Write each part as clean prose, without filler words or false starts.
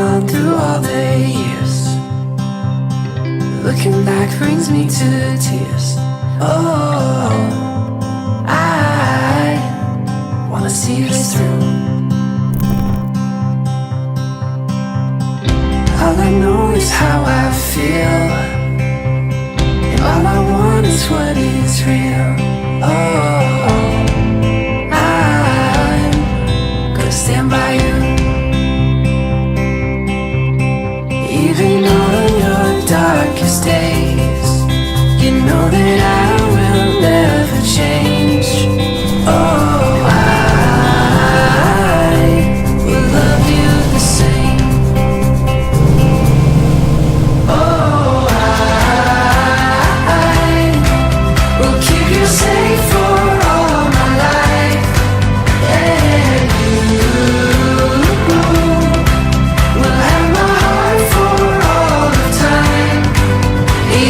on through all the years. Looking back brings me to tears. Oh, I wanna see this through. All I know is how I feel, and all I want is what is real. Oh, I'm gonna stand by you, even on your darkest days. You know that I will never change. Oh, I will love you the same. Oh, I will keep you safe for all my life. And you will have my heart for all of time.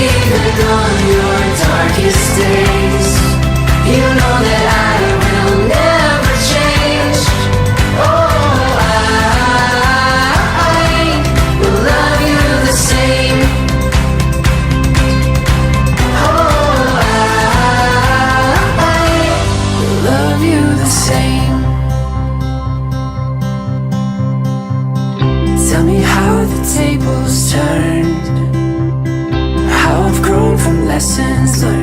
Even on your darkest days, you know that I will never change. Oh, I will love you the same. Oh, I will love you the same. Tell me how the tables turned, how I've grown from lessons learned.